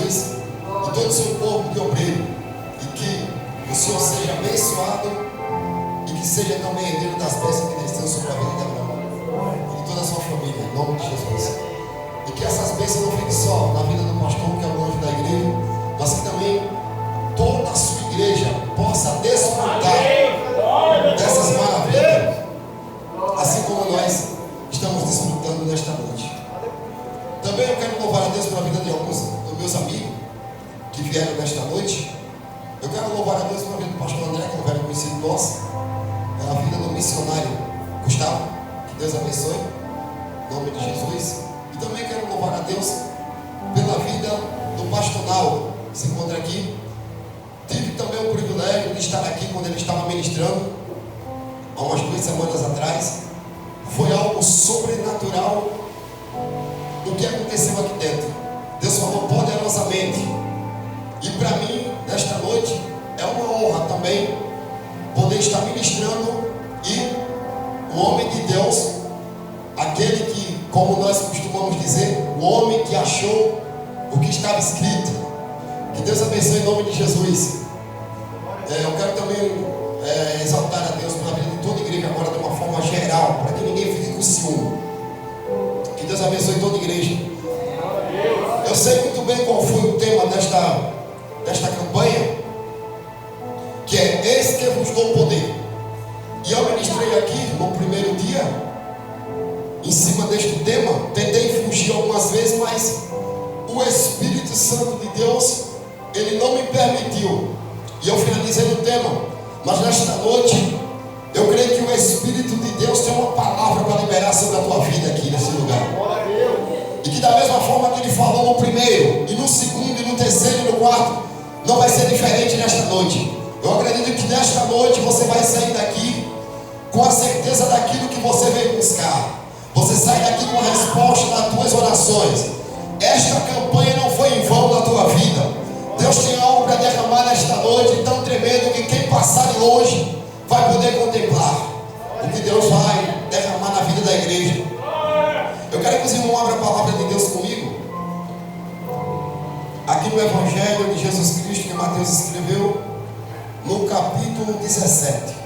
Jesus e todo o seu corpo de obreiro. E que o Senhor seja abençoado e que seja também herdeiro das bênçãos que desceu sobre a vida de Abraão e de toda a sua família, em nome de Jesus. E que essas bênçãos não fiquem só na vida do pastor, que é o anjo da igreja, mas que também toda a sua igreja possa desfrutar dessas maravilhas, assim como nós estamos desfrutando nesta noite. Também eu quero louvar a Deus pela vida de alguns dos meus amigos que vieram nesta noite. Eu quero louvar a Deus pela vida do pastor André, que é um velho conhecido nosso, pela vida do missionário Gustavo, que Deus abençoe, em nome de Jesus. E também quero louvar a Deus pela vida do pastor Nau, que se encontra aqui. Tive também o privilégio de estar aqui quando ele estava ministrando, há umas 2 semanas atrás. Foi algo sobrenatural do que aconteceu aqui dentro. Deus falou poderosamente. E para mim, nesta noite, é uma honra também poder estar ministrando. E o homem de Deus, aquele que, como nós costumamos dizer, o homem que achou o que estava escrito. Que Deus abençoe em nome de Jesus. Eu quero também exaltar a Deus pela vida de toda a igreja agora de uma forma geral, para que ninguém fique com ciúme. Que Deus abençoe toda a igreja. Eu sei muito bem qual foi o tema desta campanha, que é esse que vos dou poder. E eu ministrei aqui no primeiro dia em cima deste tema. Tentei fugir algumas vezes, mas o Espírito Santo de Deus, ele não me permitiu. E eu finalizei o tema. Mas nesta noite, eu creio que o Espírito de Deus tem uma palavra para liberar sobre a tua vida aqui nesse lugar. E que da mesma forma que ele falou no primeiro, e no segundo, e no terceiro, e no quarto, não vai ser diferente nesta noite. Eu acredito que nesta noite você vai sair daqui com a certeza daquilo que você veio buscar. Você sai daqui com a resposta das tuas orações. Esta campanha não foi em vão na tua vida. Deus tem algo para derramar nesta noite tão tremendo que quem passar de longe vai poder contemplar o que Deus vai derramar na vida da igreja. Eu quero que os irmãos abram a palavra de Deus comigo. Aqui no Evangelho de Jesus Cristo, que Mateus escreveu, no capítulo 17.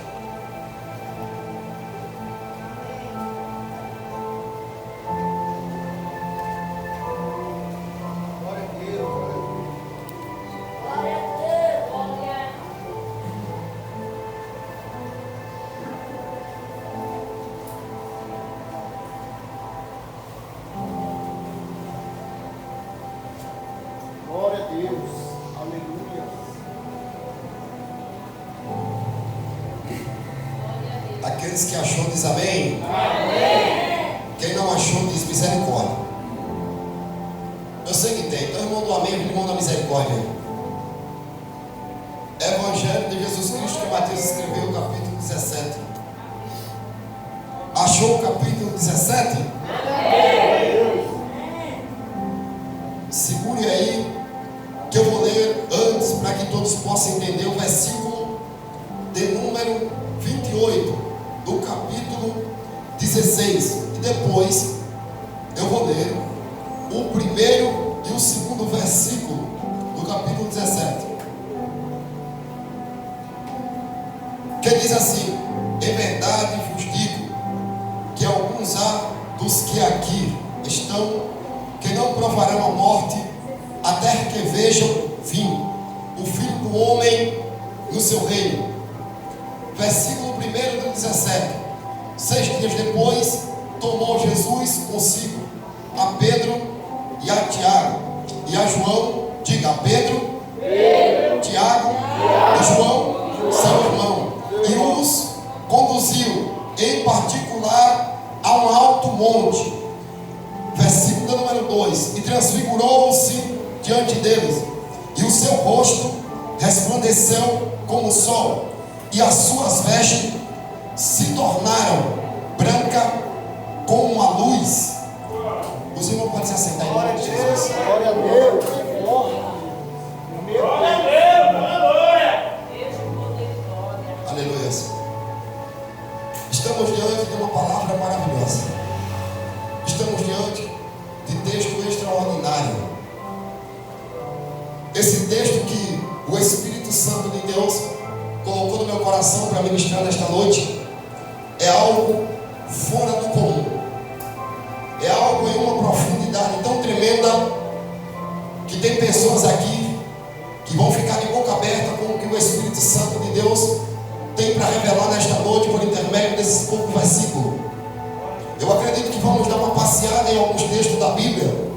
Aqueles que achou diz amém. Amém. Quem não achou diz misericórdia. Eu sei que tem. Então irmão do amém, irmão da misericórdia. Evangelho de Jesus Cristo, que Mateus escreveu, capítulo 17. Achou o capítulo 17? Amém. Segure aí, que eu vou ler antes, para que todos possam entender o versículo de número 28 do capítulo 16. E depois eu vou ler o primeiro e o segundo versículo do capítulo 17, que diz assim: em verdade vos digo que alguns há dos que aqui estão que não provarão a morte até que vejam vir o Filho do Homem no seu reino. Versículo 1 do 17. 6 dias depois, tomou Jesus consigo a Pedro e a Tiago e a João. Diga: a Pedro, Tiago e João, seu irmão, e os conduziu em particular a um alto monte. Versículo número 2: e transfigurou-se diante deles, e o seu rosto resplandeceu como o sol, e as suas vestes se tornaram branca como a luz. Os irmãos podem se assentar em nome de Jesus. Glória a Deus. Glória a Deus. Aleluia. Estamos diante de uma palavra maravilhosa. Estamos diante de texto extraordinário. esse texto que o Espírito Santo de Deus colocou no meu coração para ministrar nesta noite é algo fora do comum. É algo em uma profundidade tão tremenda que tem pessoas aqui que vão ficar de boca aberta com o que o Espírito Santo de Deus tem para revelar nesta noite por intermédio desse pouco versículo. Eu acredito que vamos dar uma passeada em alguns textos da Bíblia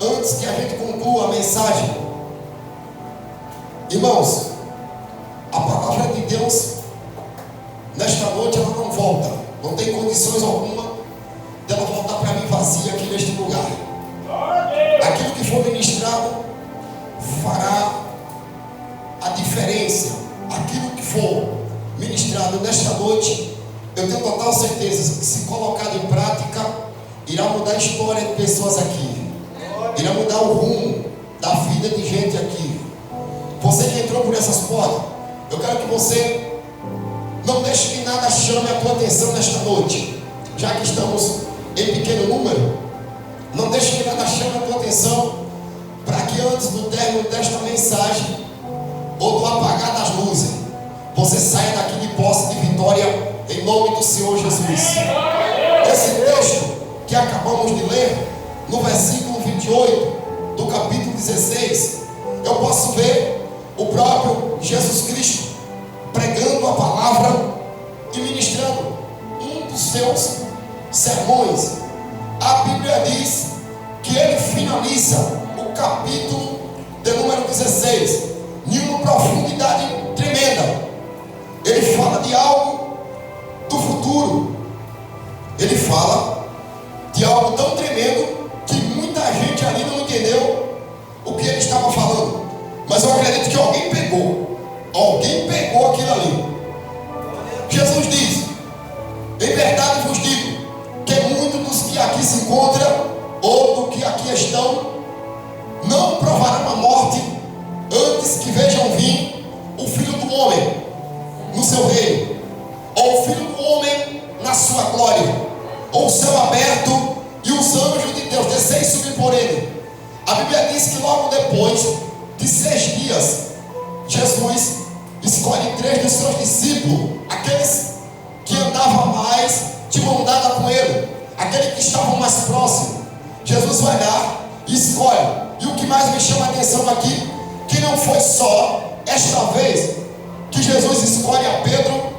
antes que a gente conclua a mensagem. Irmãos, a palavra de Deus nesta noite ela não volta, não tem condições alguma dela voltar para mim vazia aqui neste lugar. Aquilo que for ministrado fará a diferença. Aquilo que for ministrado nesta noite, eu tenho total certeza que, se colocado em prática, irá mudar a história de pessoas aqui, irá mudar o rumo da vida de gente aqui. Você que entrou por essas portas, eu quero que você não deixe que nada chame a tua atenção nesta noite, já que estamos em pequeno número. Não deixe que nada chame a tua atenção, para que antes do término desta mensagem ou do apagar das luzes, você saia daqui de posse de vitória em nome do Senhor Jesus. Esse texto que acabamos de ler, no versículo 28 do capítulo 16, eu posso ver o próprio Jesus Cristo pregando a palavra e ministrando um dos seus sermões. A Bíblia diz que ele finaliza o capítulo de número 16 em uma profundidade tremenda. Ele fala de algo do futuro. Ele fala de algo tão tremendo que muita gente ali não entendeu o que ele estava falando. Mas eu acredito que alguém pegou aquilo ali. Jesus diz: em verdade vos digo que muitos dos que aqui se encontram ou do que aqui estão não provarão a morte antes que vejam vir o Filho do Homem no seu reino, ou o Filho do Homem na sua glória, ou o céu aberto e os anjos de Deus descer e subir por ele. A Bíblia diz que logo depois de 6 dias, Jesus escolhe 3 dos seus discípulos, aqueles que andavam mais de mão dada com ele, aqueles que estavam mais próximos. Jesus vai lá e escolhe. E o que mais me chama a atenção aqui, que não foi só esta vez que Jesus escolhe a Pedro,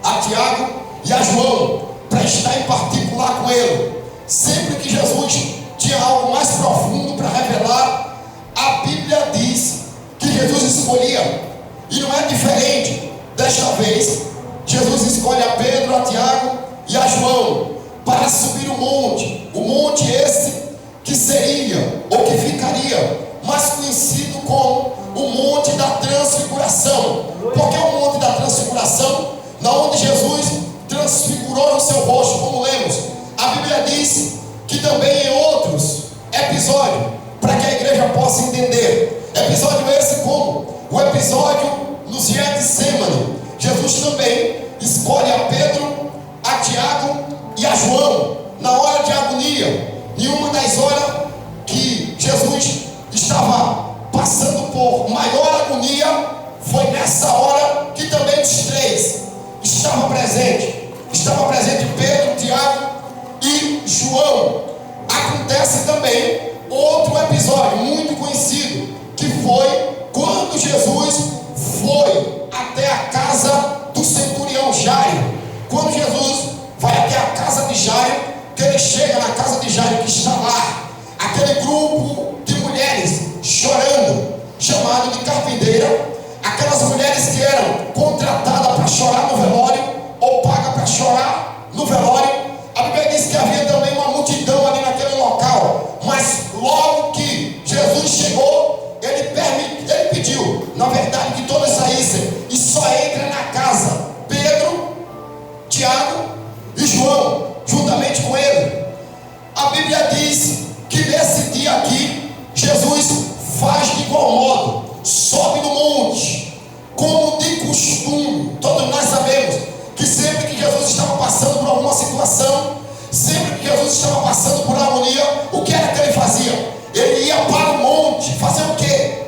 a Tiago e a João para estar em particular com ele. Sempre que Jesus tinha algo mais profundo para revelar, a Bíblia diz que Jesus escolhia. E não é diferente desta vez. Jesus escolhe a Pedro, a Tiago e a João para subir o monte esse que seria ou que ficaria mais conhecido como o Monte da Transfiguração. Porque é o Monte da Transfiguração, na onde Jesus transfigurou o seu rosto, como lemos. A Bíblia diz que também em outros episódios, para que a igreja possa entender, episódio esse como o episódio nos Getsemane. Jesus também escolhe a Pedro, a Tiago e a João na hora de agonia. Em uma das horas que Jesus estava passando por maior agonia, foi nessa hora que também os 3 estavam presentes. Estava presente Pedro, Tiago e João. Acontece também outro episódio muito conhecido, que foi quando Jesus foi até a casa do centurião Jairo. Quando Jesus vai até a casa de Jairo, que ele chega na casa de Jairo, que está lá aquele grupo de mulheres chorando, chamado de carpinteira, aquelas mulheres que eram contratadas para chorar no velório, ou pagas para chorar no velório. A Bíblia diz que havia também uma multidão ali naquele local, mas logo que Jesus chegou, ele pediu, na verdade, que todos saíssem, e só entra na casa Pedro, Tiago e João, juntamente com ele. A Bíblia diz que nesse dia aqui, Jesus faz de igual modo, sobe no monte, como de costume. Todos nós sabemos que sempre que Jesus estava passando por alguma situação, sempre que Jesus estava passando por agonia, o que era que ele fazia? Ele ia para o monte, fazer o quê?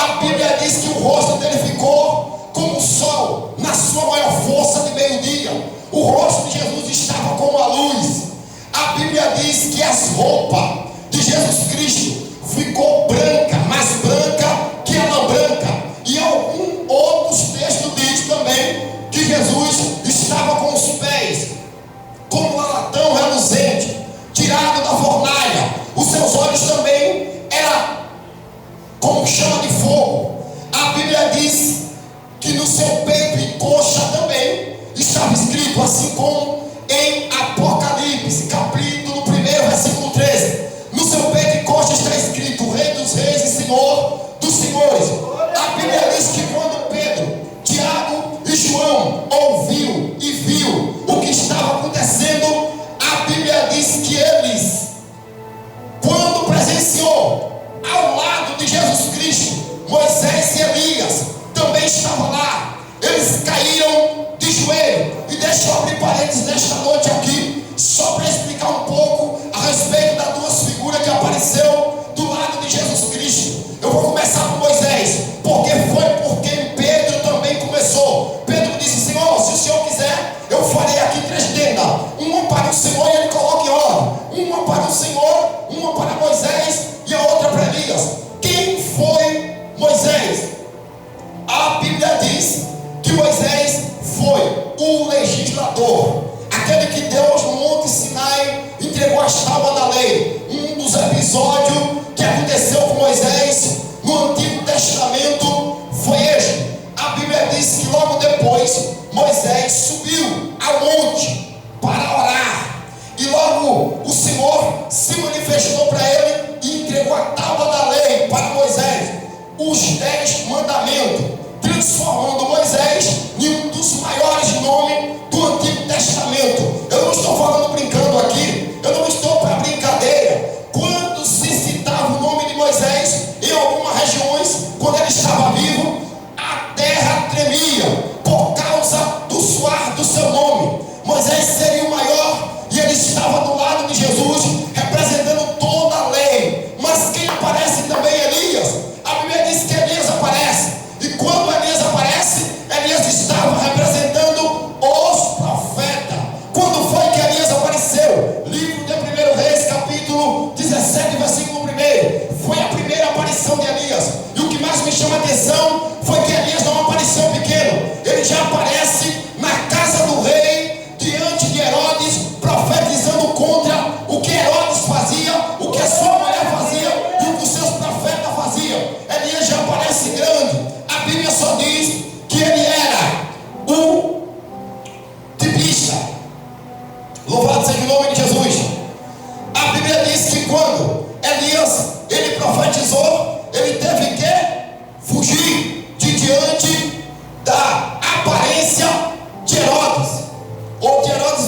A Bíblia diz que o rosto dele ficou como o sol, na sua maior força de meio-dia. O rosto de Jesus estava como a luz. A Bíblia diz que as roupas de Jesus Cristo ficou branca, mais branca que a lã branca. E alguns outros textos diz também que Jesus estava com os pés como um latão reluzente, tirado da fornalha. Os seus olhos também eram como chama de fogo. A Bíblia diz que no seu peito e coxa também estava escrito, assim como em Apocalipse, capítulo 1, versículo 13. No seu peito e coxa está escrito: Rei dos Reis e Senhor dos Senhores. A Bíblia diz que quando Pedro, Tiago e João ouviu e viu o que estava acontecendo, a Bíblia diz que eles, quando presenciou ao lado de Jesus Cristo, Moisés e Elias também estavam lá, eles caíram de joelho. E deixa eu abrir parênteses nesta noite aqui, só para explicar um pouco a respeito das duas figuras que apareceu do lado de Jesus Cristo. Eu vou começar com Moisés, porque foi por quem Pedro também começou. Pedro disse: Senhor, se o Senhor quiser, eu farei aqui 3 tendas, uma para o Senhor e ele coloca em ordem, uma para o Senhor, uma para Moisés e a outra para Elias. Quem foi Moisés? A Bíblia diz que Moisés foi o legislador, aquele que Deus no Monte Sinai entregou as tábuas da lei. Um dos episódios que aconteceu com Moisés no Antigo Testamento foi este. A Bíblia diz que logo depois Moisés subiu ao monte para orar, e logo o Senhor se manifestou para ele e entregou a tábua da lei para Moisés, os 10 mandamentos, transformando Moisés em um dos maiores nomes do Antigo Testamento. Eu não estou falando brincando aqui, eu não estou para brincadeira. Quando se citava o nome de Moisés em algumas regiões, quando ele estava vivo, a terra tremia por causa do suar do seu nome. Moisés seria o maior e ele estava do lado de Jesus, representando toda a lei. Mas quem aparece também é Elias. A Bíblia diz que Elias aparece, e quando Elias aparece, Elias estava representando os profetas. Quando foi que Elias apareceu? Livro de 1 Reis, capítulo 17, versículo 1. Foi a primeira aparição de Elias. E o que mais me chama a atenção foi que Elias não apareceu pequeno. Ele já aparece na casa do rei, diante de Herodes, profetizando contra o que Herodes fazia, o que a sua mulher fazia e o que os seus profetas faziam. Elias já aparece grande. A Bíblia só diz que ele era o tibista. Louvado seja o nome de Jesus. A Bíblia diz que quando Elias ele profetizou, ele teve que fugir de diante da aparência de Herodes, ou de Herodes,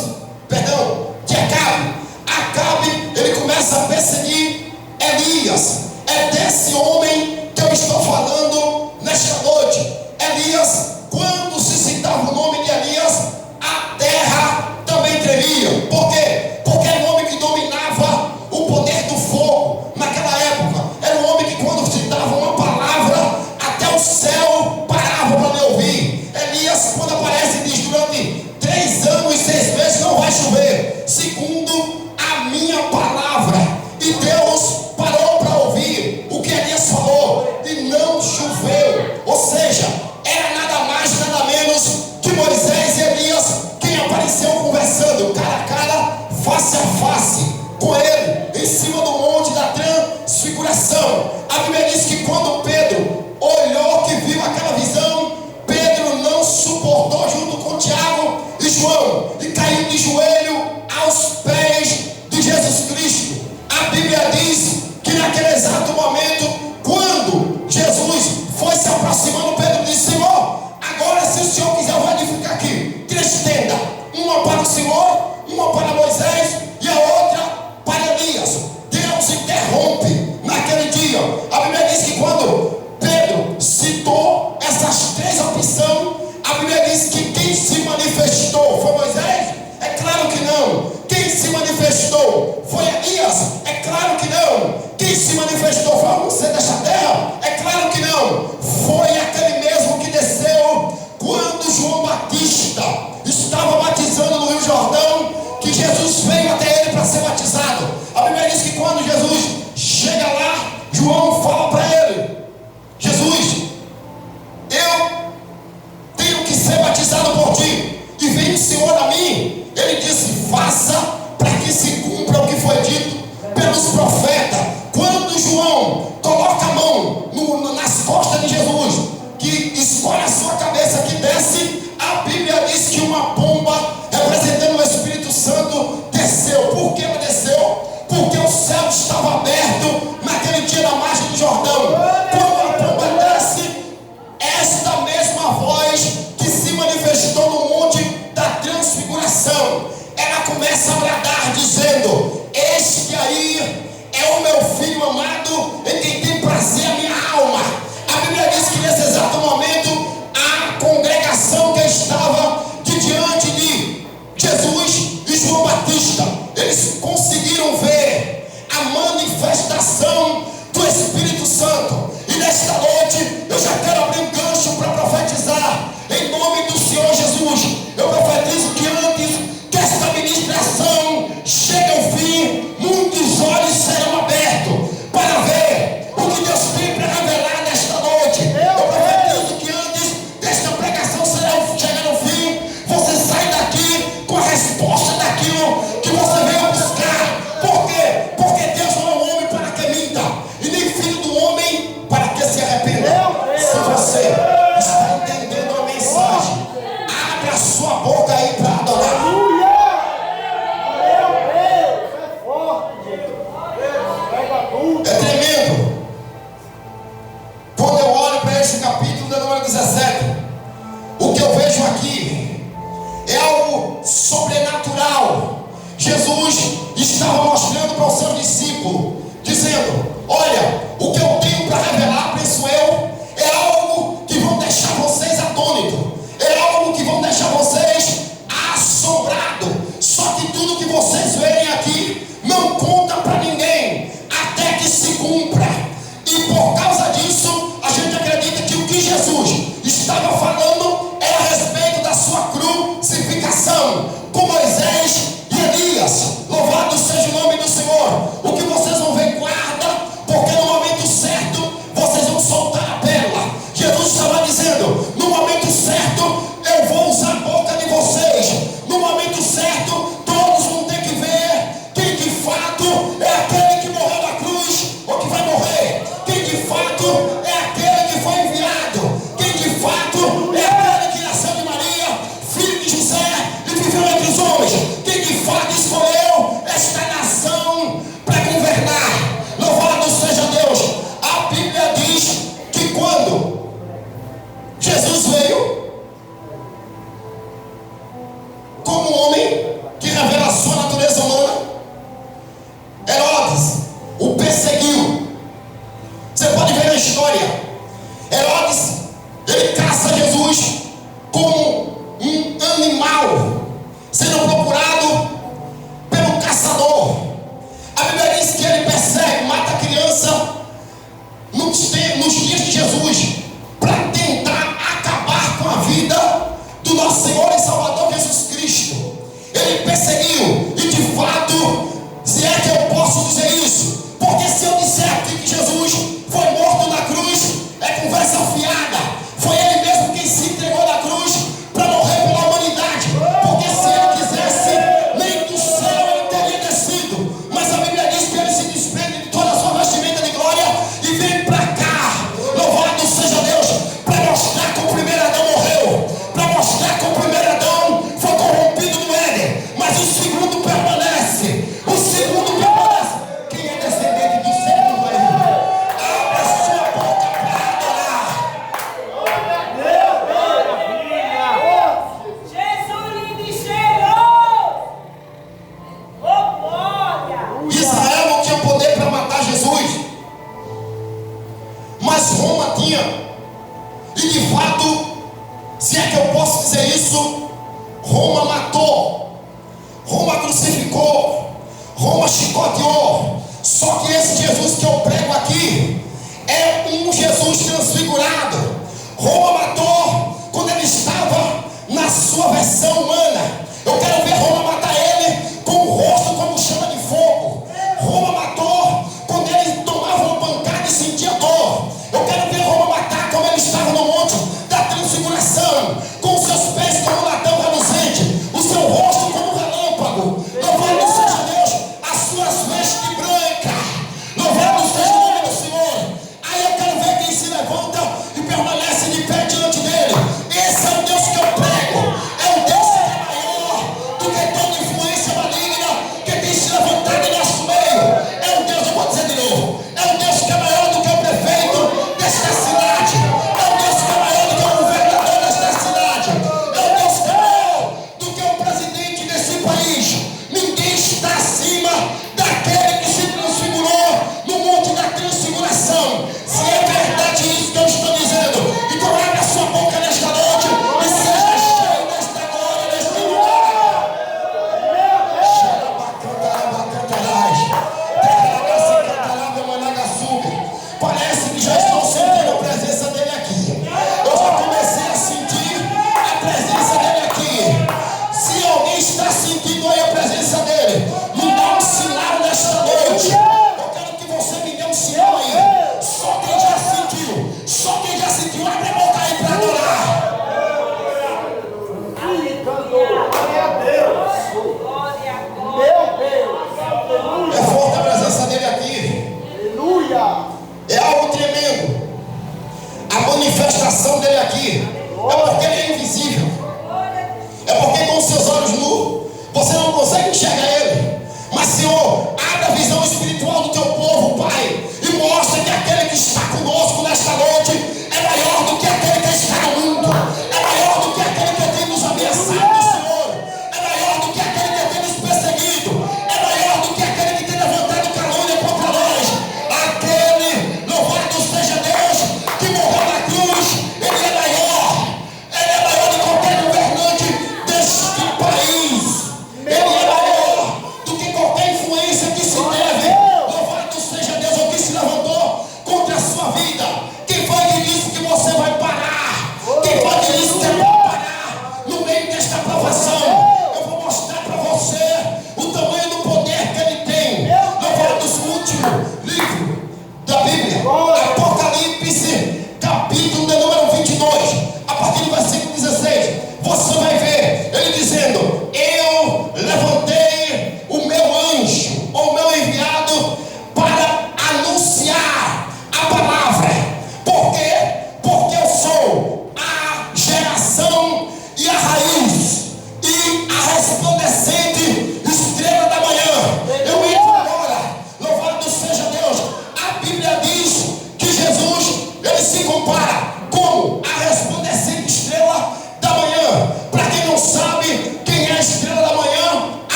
perdão, de Acabe. Acabe, ele começa a perseguir Elias. É desse homem que eu estou falando nesta noite. Elias, quando se citava o nome de Elias, a terra também tremia. Por quê? Porque era um homem que dominava o poder do fogo naquela época. Era um homem que quando citava uma palavra, até o céu parava para lhe ouvir. Elias, quando aparece, diz: durante 3 anos e 6 meses não vai chover, segundo a minha palavra. E Deus parou para ouvir o que Elias falou, e não choveu. Ou seja, era nada mais, nada menos que Moisés e Elias quem apareceu conversando cara a cara, face a face com ele, em cima do monte da transfiguração. A Bíblia diz que quando Pedro olhou, que viu aquela visão, Pedro não suportou, junto com Tiago e João, e caiu de joelho aos pés de Jesus Cristo. A Bíblia diz que naquele exato momento, quando Jesus foi se aproximando, Pedro disse: Senhor, agora se o Senhor quiser, vai edificar aqui 3 tendas, uma para o Senhor, uma para Moisés e a outra para Elias. Deus interrompe naquele dia. A Bíblia diz que quando Pedro citou essas 3 opções, a Bíblia diz que quem se manifestou foi Moisés? É claro que não. Quem se manifestou foi Elias? É claro que não. Quem se manifestou foi você desta terra? É claro que não. batizando no Rio Jordão, que Jesus veio até ele para ser batizado. A Bíblia diz que quando Jesus chega lá, João fala para ele: Jesus, eu tenho que ser batizado por ti, e vem o Senhor a mim. Ele disse: faça para que se cumpra o que foi dito pelos profetas. Quando João coloca a mão nas costas de Jesus, que escolhe a sua cabeça, que desce, a Bíblia diz que uma pomba representando o Espírito Santo desceu. Por que ela desceu? Porque o céu estava aberto naquele dia na margem do Jordão. Quando a pomba desce, esta mesma voz que se manifestou no monte da transfiguração, ela começa a bradar dizendo: este aí é o meu filho amado, em quem tem prazer a minha alma. A Bíblia diz que nesse exato momento, a congregação que estava diante de Jesus e João Batista, eles conseguiram ver a manifestação do Espírito Santo. E nesta noite eu já quero abrir um gancho para profetizar em nome do Senhor Jesus. Eu profetizo que antes que esta ministração chegue ao fim, muitos olhos serão abertos para ver o que Deus tem para revelar nesta noite. Eu profetizo que antes desta pregação chegar ao fim, você sai daqui com a resposta daquilo que você veio buscar. Por quê? Porque Deus não é um homem para que minta, e nem filho do homem para que se arrependa. Se você está entendendo a mensagem, abra a sua boca aí para adorar. É tremendo. Quando eu olho para esse capítulo da número 17, o que eu vejo aqui é algo sobrenatural. Jesus estava mostrando para os seus discípulos, dizendo: olha, o que eu tenho para revelar, penso eu, é algo que vão deixar vocês atônitos, é algo que vão deixar vocês assombrados. Só que tudo que vocês verem aqui não conta para ninguém até que se cumpra. E por causa disso, a gente acredita que o que Jesus estava falando era a respeito da sua crucificação, com Moisés e Elias. Louvado seja o nome do Senhor. O que vocês vão ver, guarda, porque no momento certo vocês vão soltar a pérola. Jesus estava dizendo: no momento certo eu vou usar a boca de vocês. No momento certo todos vão ter que ver quem de fato é aquele que morreu na cruz, ou que vai morrer. Quem de fato é aquele que foi enviado. Quem de fato é aquele que nasceu de Maria, filho de José, e viveu entre os homens. Quem de fato escolheu esta nação para governar. Louvado seja Deus. A Bíblia diz que quando Jesus veio como homem que revela a sua natureza humana, Herodes o perseguiu. Você pode ver na história, Herodes, ele caça Jesus como um animal, sendo procurado pelo caçador. A Bíblia diz que ele persegue, mata a criança nos dias de Jesus, para tentar acabar com a vida do nosso Senhor e Salvador Jesus Cristo. Ele perseguiu, e de fato, se é que eu posso dizer isso, porque se eu disser aqui que Jesus foi morto na cruz, é conversa fiada. Foi ele mesmo quem se entregou na cruz para morrer pela humanidade, porque se ele quisesse, nem do céu ele teria descido. Mas a Bíblia diz que ele se despede de toda a sua vestimenta de glória e vem para cá. Louvado seja Deus, para mostrar que o primeiro Adão morreu, para mostrar que o primeiro Adão foi corrompido no Éden, mas o segundo permanece. O segundo permanece. Quem é descendente do segundo vai vir. Abra sua boca para adorar. Jesus lhe chegou! Oh, glória! Israel não tinha poder para matar Jesus, mas Roma tinha. E de fato, se é que eu posso dizer isso, Roma matou, Roma crucificou, Roma chicoteou. Só que esse Jesus que eu prego aqui é um Jesus transfigurado. Roma matou quando ele estava na sua versão humana. Eu quero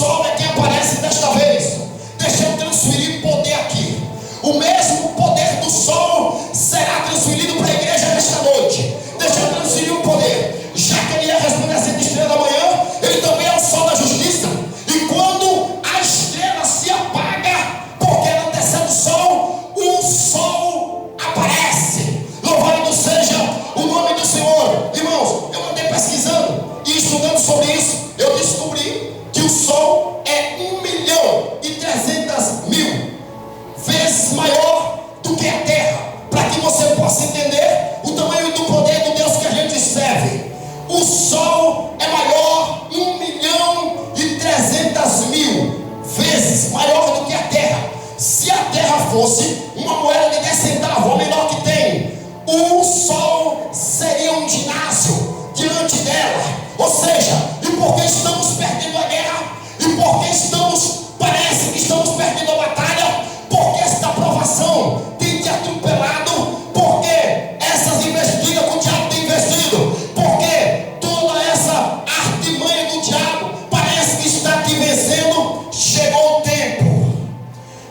sol é quem aparece desta vez. Deixa eu transferir poder aqui. O mesmo poder do sol será transferido para a igreja nesta noite. Deixa eu transferir o poder. Já que ele é resplandecente estrela da manhã, ele também é o sol da justiça. E quando a estrela se apaga, porque não descendo o sol aparece. Louvado seja o nome do Senhor. Irmãos, eu andei pesquisando e estudando sobre isso. Eu descobri que o sol é 1.300.000 vezes maior do que a terra. Para que você possa entender o tamanho do poder do Deus que a gente serve. O sol é maior 1.300.000 vezes maior do que a terra. Se a terra fosse uma moeda de 10 centavos, o menor que tem, o sol seria um ginásio diante dela. Ou seja, e porque estamos perdendo a guerra, e porque parece que estamos perdendo a batalha, porque esta provação tem te atropelado, porque essas investidas que o diabo tem investido, porque toda essa artimanha do diabo parece que está te vencendo, chegou o tempo,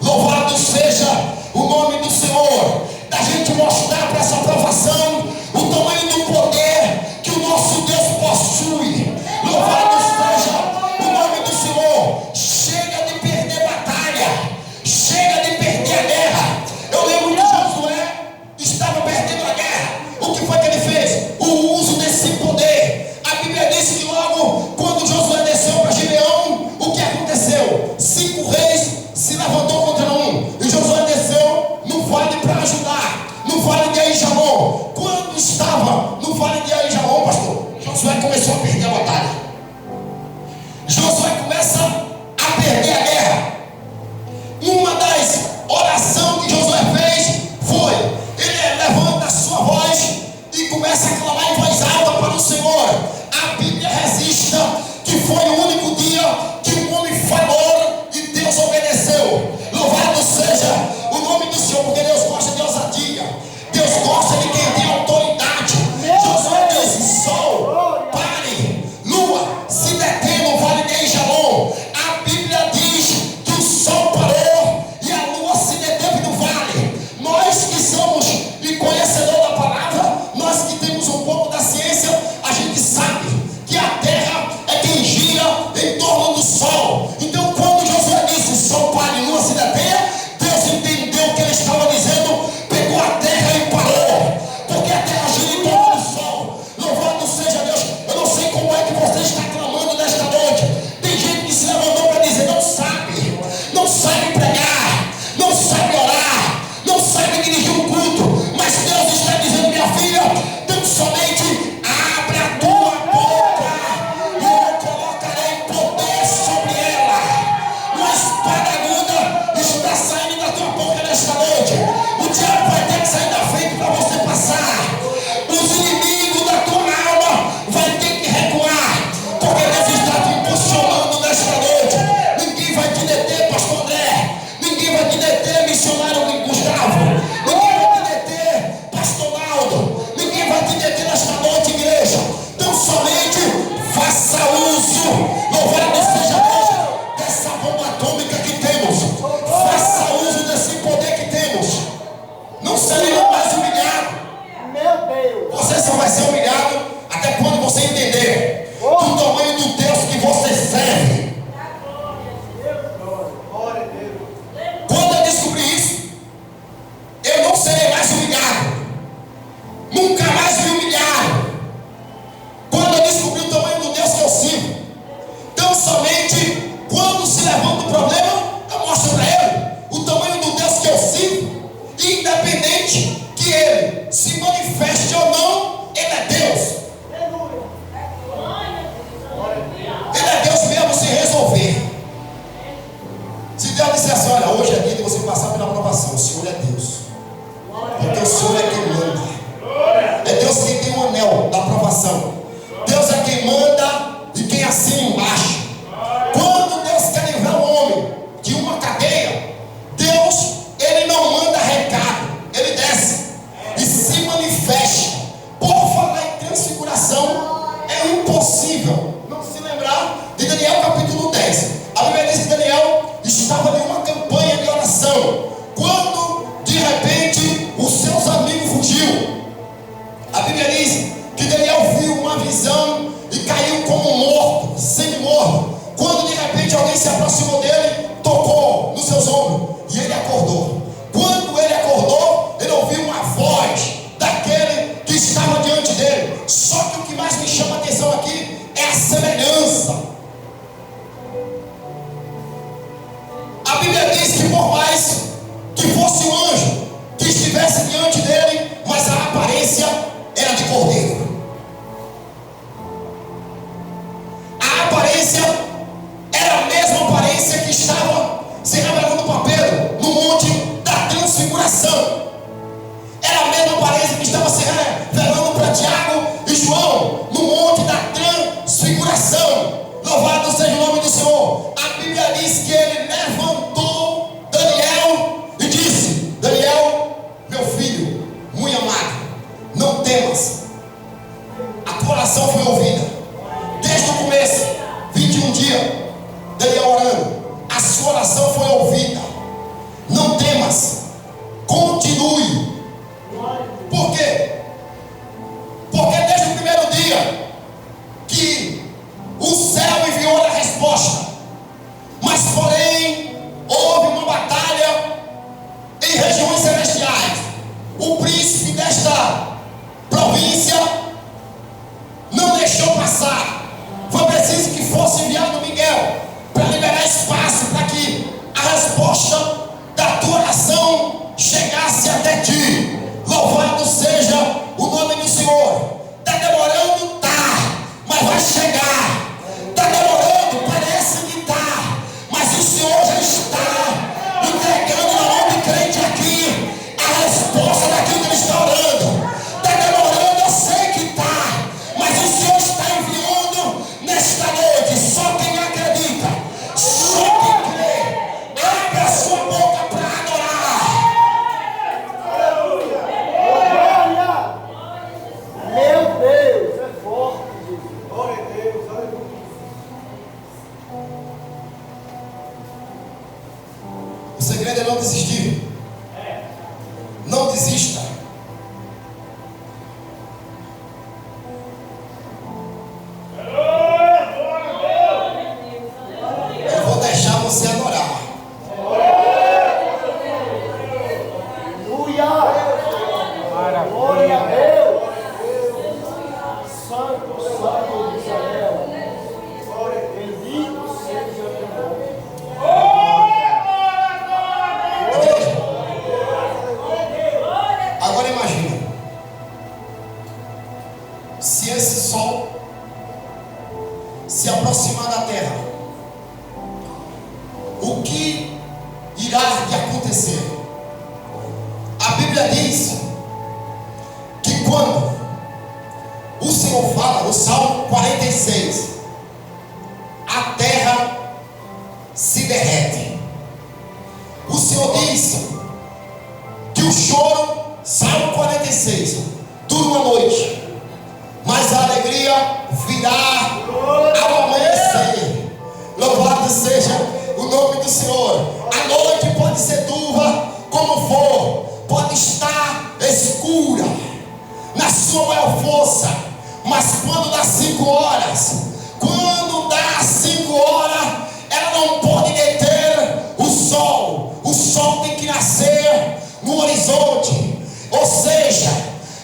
louvado seja o nome do Senhor, da gente mostrar para essa provação o tamanho do poder que o nosso Deus possui. Louvado seja o nome do Senhor. Chega de perder batalha, chega de perder a guerra. Eu lembro que Josué estava perdendo a guerra. O que foi que ele fez? O uso desse poder. A Bíblia diz que logo quando Josué desceu para Gibeão, o que aconteceu? 5 reis se levantou contra um, e Josué desceu no vale para ajudar, no vale de Aijamon. Quando estava no vale de Aijamon, pastor, Josué começou a perder a batalha. Josué começa a perder a guerra. Uma das orações que Josué fez foi: ele levanta a sua voz e começa a clamar em voz alta para o Senhor. A Bíblia registra que foi o único dia que um homem falou e Deus obedeceu. Louvado seja o nome do Senhor, porque Deus gosta de ousadia. Deus gosta de quem tem autoridade. Josué disse: sol, pare, lua, se detém no vale de Aijamon. A Bíblia diz que o sol parou e a lua se deteve no vale. Nós que somos conhecedores da palavra, nós que temos um pouco da ciência, a gente sabe que a terra é quem gira em torno do sol. Então quando Josué disse: sol, pare, lua, se detenha, Deus entendeu o que ele estava dizendo, pegou a terra e parou, porque a terra gira em torno do sol. Louvado seja Deus. Eu não sei como é que você está clamando nesta noite. Tem gente que se levantou para dizer: não sabe pregar, não sabe orar, não sabe dirigir um culto, mas Deus está dizendo: minha filha, tão somente abre a tua boca e eu colocarei poder sobre ela. Uma espada aguda está saindo da tua boca nesta noite. O diabo vai ter que sair da frente para você passar. Os inimigos da tua alma vai ter que recuar, porque Deus está te impulsionando nesta noite. Ninguém vai te deter, pastor André. Ninguém vai te deter, missionário Gustavo. Ninguém vai te deter, pastor Naldo. Ninguém vai te deter nesta noite, igreja. Então somente faça uso, louvado seja Deus, dessa bomba atômica que temos. Faça uso desse poder que temos. Não seremos mais humilhados. Meu Deus. Você só vai ser humilhado até quando você entender do tamanho do Deus que você serve. Quando eu descobri isso, eu não serei mais humilhado. Nunca mais fui humilhado. Quando eu descobri o tamanho do Deus que eu sirvo. Então somente quando se levanta o problema, eu mostro para ele o tamanho do Deus que eu sirvo. Independente que ele se manifeste ou não, ele é Deus. repente alguém se aproximou dele, tocou nos seus ombros e ele acordou. Quando ele acordou, ele ouviu uma voz daquele que estava diante dele. Só que o que mais me chama a atenção aqui é a semelhança. A Bíblia diz que por mais que fosse um anjo que estivesse diante dele, mas a aparência era de cordeiro. A aparência era a mesma aparência que estava se revelando para Pedro no monte da transfiguração. Era a mesma aparência que estava se revelando para Tiago e João no monte da transfiguração. Louvado seja o nome do Senhor. A Bíblia diz que ele levantou Daniel e disse: Daniel, meu filho, muito amado, não temas. A tua oração foi ouvida. Desde o começo, 21 dias, Daniel orando, a sua oração foi ouvida. Não temas, continue. Por quê? Porque desde o primeiro dia que o céu enviou a resposta, mas porém houve uma batalha em regiões celestiais. O príncipe desta província não deixou passar. Foi preciso que fosse enviado Miguel para liberar espaço para que a resposta da tua oração chegasse até ti. Louvado seja o nome do Senhor. Está demorando? Tá, mas vai chegar. Está demorando? Parece que tá, mas o Senhor já está entregando na mão de crente aqui a resposta daquilo que ele está orando. Está demorando, eu sei que tá, mas o Senhor está enviando nesta noite. Só quem acredita, só quem crê, abre a sua boca para adorar. Meu Deus, é forte, Jesus. Glória a Deus, aleluia. O segredo é não desistir. Não desista. Eu vou deixar você adorar. Aleluia. Glória a Deus. Santo, Santo de Israel. Bendito seja o teu nome. Agora imagina, se esse sol se aproximar da terra, o que irá de acontecer? A Bíblia diz que quando o Senhor fala no Salmo 46, a terra se derrete. O Senhor diz que o choro, Salmo 46, dura uma noite, mas a alegria virá ao amanhecer. Louvado seja o nome do Senhor. A noite pode ser turva como for, pode estar escura na sua maior força, mas quando dá 5 horas, quando dá 5 horas, ela não pode deter o sol. O sol tem que nascer no horizonte. Ou seja,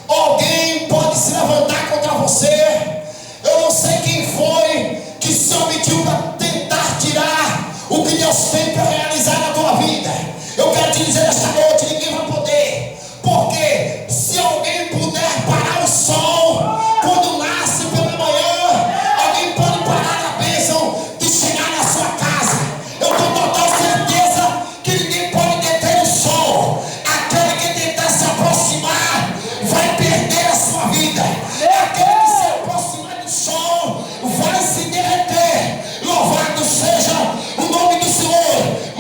alguém pode se levantar contra você. Eu não sei quem foi que se omitiu para tentar tirar o que Deus tem para realizar na tua vida. Eu quero te dizer esta noite, ninguém vai poder. Porque se alguém puder parar o sol quando nasce pela manhã, alguém pode parar a bênção de chegar na sua casa. Eu tenho total certeza que ninguém pode deter o sol. Aquele que tentar se aproximar vai perder a sua vida. Aquele que se aproximar do sol vai se derreter. Louvado seja o nome do Senhor.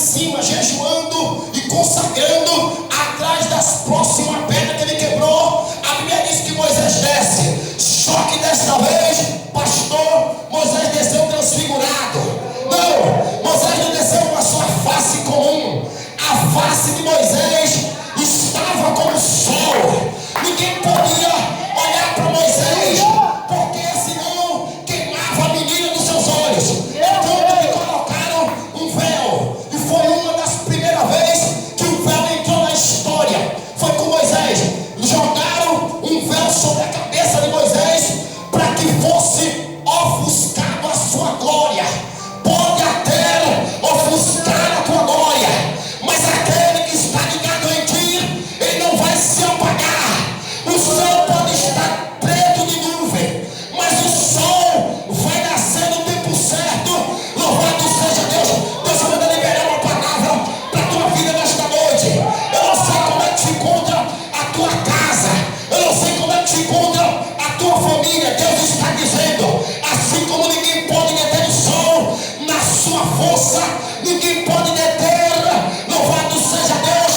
cima, jejuando e consagrando atrás das próximas pedras que ele quebrou. A Bíblia diz que Moisés desce, só que desta vez, pastor, Moisés desceu transfigurado. Não, Moisés não desceu com a sua face comum. A face de Moisés estava como o sol. Ninguém podia olhar para Moisés, porque senão queimava a menina dos seus olhos. Então eles colocaram um véu, e foi uma das primeiras vezes que o véu entrou na história. Foi com Moisés. Jogaram um véu sobre a cabeça de Moisés para que fosse ofuscado a sua glória. Pode até ofuscar a tua glória, mas aquele que está ligado em ti, ele não vai se apagar. O céu pode estar preto de nuvem, mas o sol vai nascer no tempo certo. Louvado seja Deus. Deus manda liberar uma palavra para a tua vida nesta noite. Eu não sei como é que se encontra a tua casa, eu não sei como é que se encontra a tua família. Deus está dizendo, assim como ninguém pode deter o sol na sua força, ninguém pode deter, louvado seja Deus,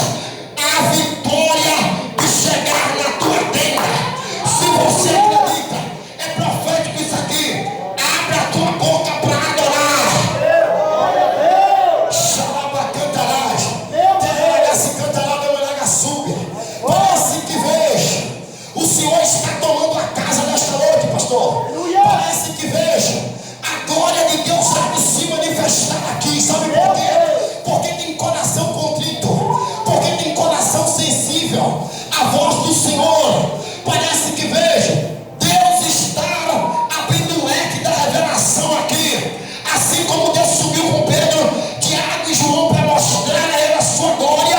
a vitória de chegar na tua tenda. Se você acredita, é profético isso aqui. Abre a tua boca para adorar. Xalaba cantarás, terraga se cantará, demoraga súbia. Parece que vejo, o Senhor está tomando a casa nesta noite, pastor. Parece que vejo a glória de Deus vai se manifestar aqui. Sabe por quê? Porque tem coração contrito, porque tem coração sensível à voz do Senhor. Parece que vejo Deus está abrindo o leque da revelação aqui. Assim como Deus subiu com Pedro, Tiago e João para mostrar a ele a sua glória,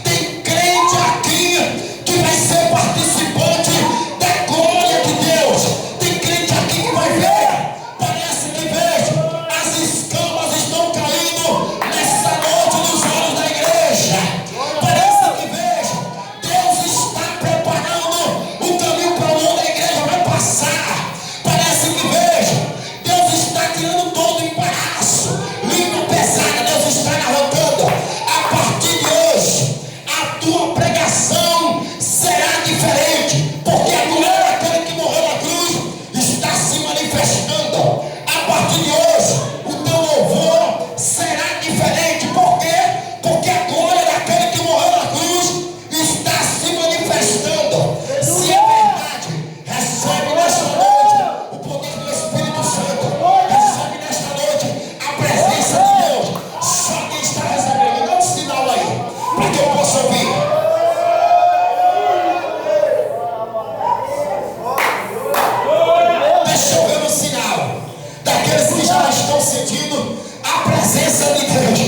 tem crente aqui que vai ser participante da glória de Deus. Tem crente aqui que vai ver. Parece que vejo as escamas estão caindo nessa noite nos olhos da igreja. Parece que vejo Deus está preparando o caminho para onde a igreja vai passar. Parece que vejo Deus está tirando todo o embaraço, língua pesada, Deus está arrancando. A partir de hoje, a tua pregação será diferente, porque a glória daquele que morreu na cruz está se manifestando. A partir de hoje, o teu louvor será diferente. Por quê? Porque a glória daquele que morreu na cruz está se manifestando. Se é verdade, recebe nesta noite o poder do Espírito Santo. Recebe nesta noite a presença de Deus. Só quem está recebendo, dá um sinal aí, para que eu possa ouvir. Deixa eu ver um sinal daqueles que já estão sentindo a presença de Deus.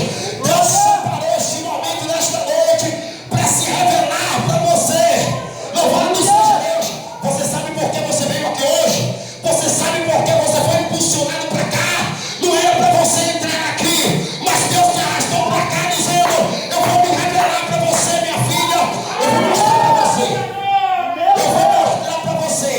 Deus separou este momento nesta noite para se revelar para você. Louvado seja Deus. Você sabe por que você veio aqui hoje? Você sabe por que você foi impulsionado para cá? Não era para você entrar aqui, mas Deus te arrastou para cá dizendo, eu vou me revelar para você, minha filha. Eu vou mostrar para você. Eu vou mostrar para você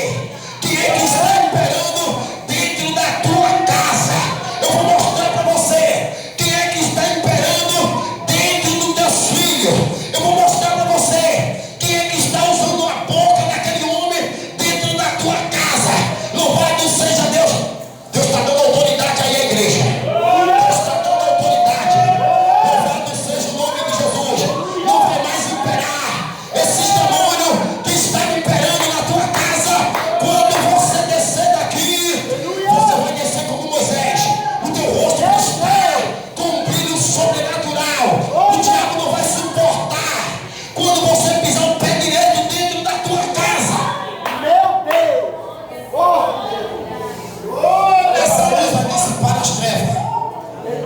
quem é que está imperando dentro da tua casa. Eu vou mostrar para você quem é que está imperando dentro dos teus filhos. Eu vou mostrar para você quem é que está usando a boca daquele homem dentro da tua casa. Louvado seja Deus. Deus está dando autoridade aí à igreja. Deus está dando autoridade. Louvado seja o nome de Jesus. Não vai mais imperar esses demônios que estão imperando na tua casa. Quando você descer daqui, você vai descer como Moisés. O teu rosto vai estar com um brilho sobrenatural. O diabo não vai se importar quando você pisar o pé direito dentro da tua casa. Meu Deus! Essa luz vai dissipar as trevas.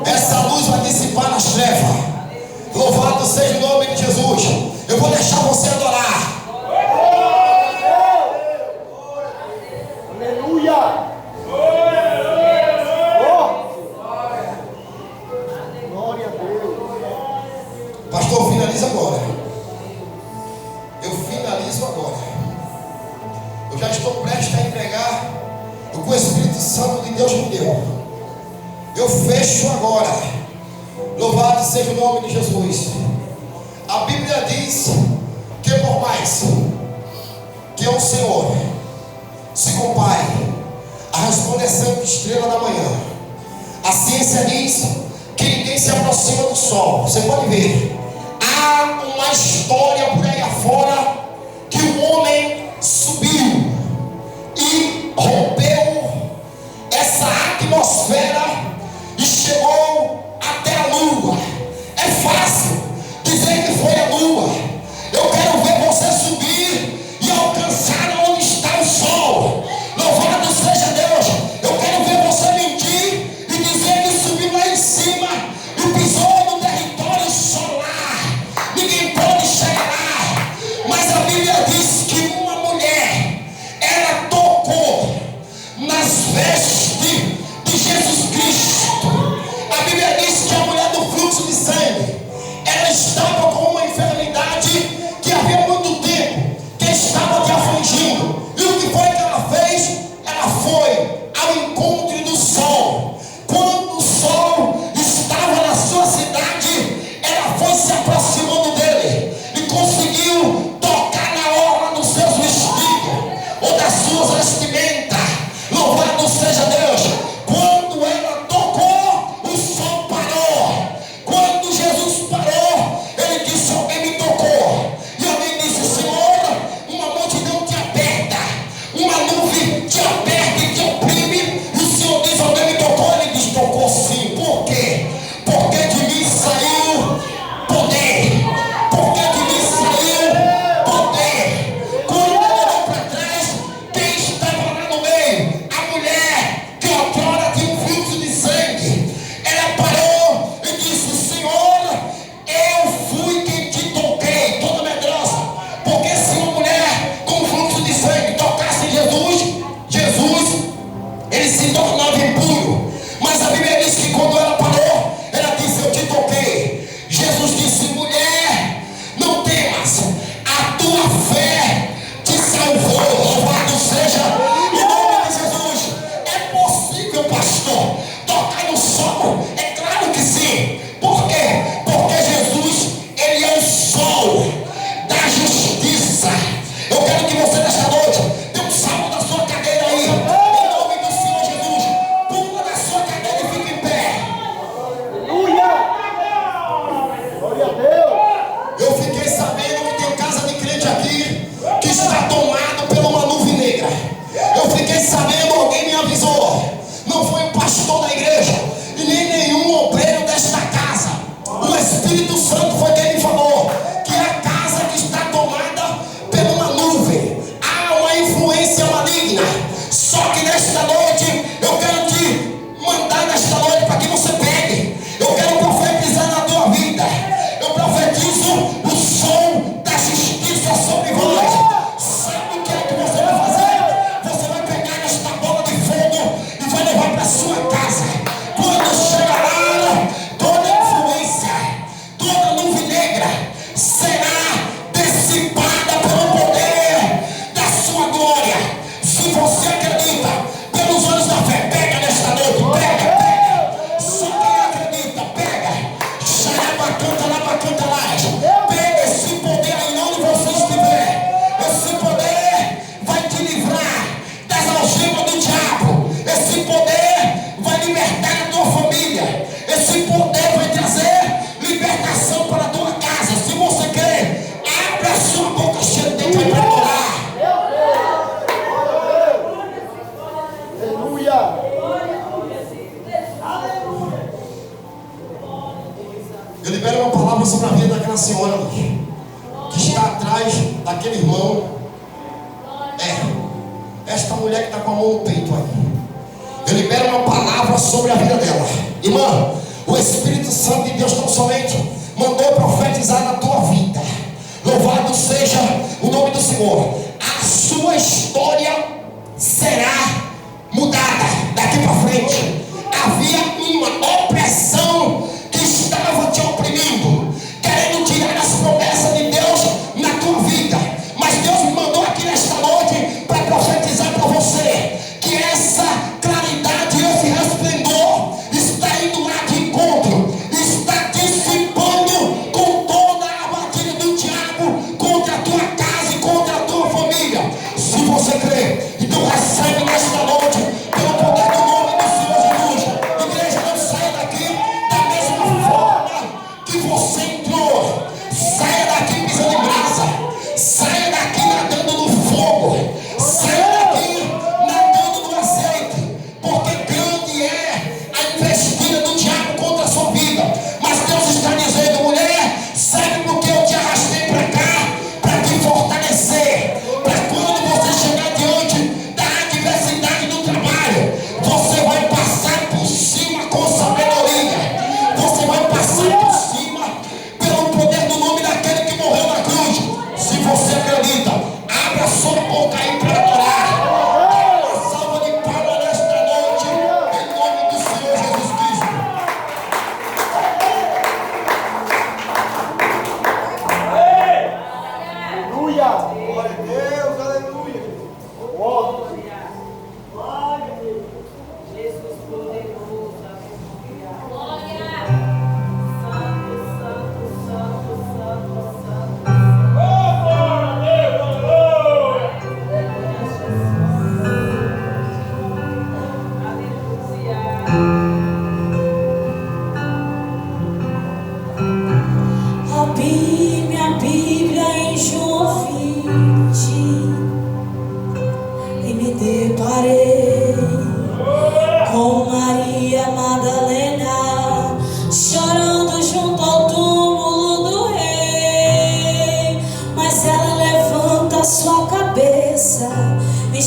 Essa luz vai dissipar as trevas. Louvado seja o nome de Jesus. Eu vou deixar você adorar. Aleluia! Glória a Deus! Pastor, finaliza agora. Eu finalizo agora. Eu já estou prestes a entregar o que o Espírito Santo de Deus me deu. Eu fecho agora Louvado seja o nome de Jesus. A Bíblia diz que por mais que o Senhor se compare a resplandecente estrela da manhã, a ciência diz que ninguém se aproxima do sol. Você pode ver, há uma história por aí afora que o homem subiu e rompeu essa atmosfera e chegou até a lua. É fácil dizer que foi a lua. Eu quero ver você subir e alcançar onde está o sol. Louvado seja Deus. Eu quero ver você mentir e dizer que subiu lá em cima e pisou no território solar. Ninguém pode chegar lá. Mas a Bíblia diz que uma mulher, ela tocou nas vestes de Jesus Cristo. A Bíblia diz que a mulher do fluxo de sangue, ela estava com uma enfermidade que havia muito tempo, que estava te afligindo. E o que foi que ela fez? Ela foi ao encontro do sol. Quando o sol estava na sua cidade, ela foi se aproximando dele e conseguiu tocar na orla dos seus vestidos ou das suas vestimentas. Louvado seja Deus. Quando ela tocou, o sol parou. Quando Jesus parou, ele disse: alguém me tocou. E alguém disse: Senhor, uma multidão te aperta, uma nuvem te aperta e te oprime. E o Senhor diz: alguém me tocou. Ele diz: tocou sim. Por quê? Porque de mim saiu poder. Porque de mim saiu poder. Quando ele olhou para trás, quem estava lá no meio? A mulher que outrora tinha um fluxo de sangue. Ela parou e disse: Senhor, eu fui quem te toquei. Toda medrosa. Porque se uma mulher com fluxo de sangue tocasse Jesus, ele se tornava impuro. Mas a Bíblia diz que quando ela parou, ela disse: eu te toquei. Jesus disse: mulher, não temas, a tua fé te salvou. Louvado seja o nome de Jesus. É possível, pastor, tocar no sol? É claro que sim. Por quê? Porque Jesus, ele é o sol da justiça. Eu quero que você nesta noite dê um salto da sua cadeira aí, em nome do Senhor Jesus. Pula da sua cadeira e fica em pé. Aleluia! Glória a Deus! Eu fiquei sabendo que tem casa de crente aqui que está tomado por uma nuvem negra. Eu fiquei sabendo, alguém me avisou. Não foi um pastor da igreja e nem nenhum obreiro desta casa. O Espírito Santo foi quem me falou que é a casa que está tomada por uma nuvem. Há uma influência maligna. Só que nesta noite eu quero te mandar nesta noite para que você pegue. Eu quero profetizar na tua vida. Eu profetizo o som da justiça sobre vós. Sabe o que é que você vai fazer? Você vai pegar esta bola de fogo e vai levar para sua casa. Quando chegar lá, toda influência, toda nuvem negra será dissipada pelo poder da sua glória. Se você acredita, pelos olhos da fé, pega nesta noite, pega, pega. Só quem acredita, pega. Xarabacanta, labacanta, lá. Pega esse poder aí onde você estiver. Esse poder vai te livrar das algemas do diabo. Esse poder vai libertar a tua família. Esse poder vai trazer libertação para a tua casa. Se você quer, abra a sua boca cheia de Deus para adorar. Aleluia! Eu libero uma palavra sobre a vida daquela senhora ali, que está atrás daquele irmão. Esta mulher que está com a mão no peito aí. Eu libero uma palavra sobre a vida dela. Irmã, o Espírito Santo de Deus não somente mandou profetizar na tua vida. Louvado seja o nome do Senhor. A sua história será mudada daqui para frente. Havia uma opressão que estava te oprimindo, querendo tirar as promessas de Deus na tua vida. Mas Deus me mandou aqui nesta noite para profetizar para você que essa claridade, esse resplendor está indo lá de encontro, está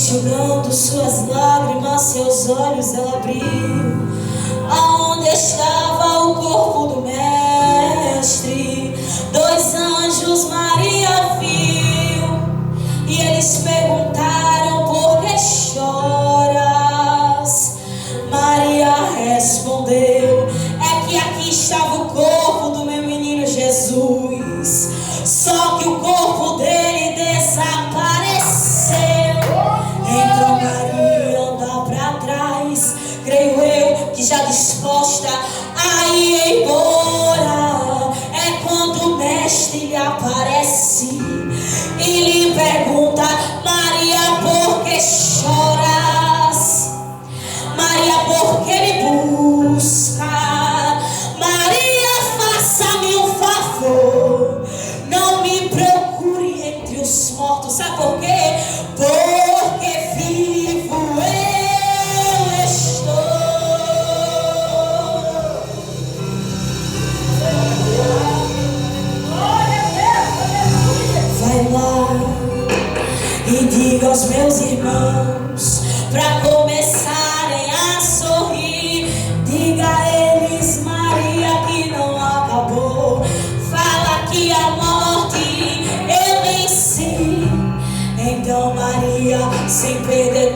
enxugando suas lágrimas, seus olhos ela abriu. Aonde estava o corpo do mestre? 2 anjos Maria viu, e eles perguntaram: por que choras? Maria respondeu: é que aqui estava o corpo do meu menino Jesus, só que o corpo dele desapareceu. Então Maria anda para trás, creio eu que já disposta a ir embora. É quando o mestre lhe aparece e lhe pergunta: Maria, por que choras? Maria, por que me busca? Maria, faça-me um favor, não me procure entre os mortos. Sabe por quê? Porque vivo eu estou. Vai lá e diga aos meus irmãos para começarem a sorrir. Diga a eles, Maria, que não acabou. Fala que a morte eu venci. Então Maria, sem perder tempo,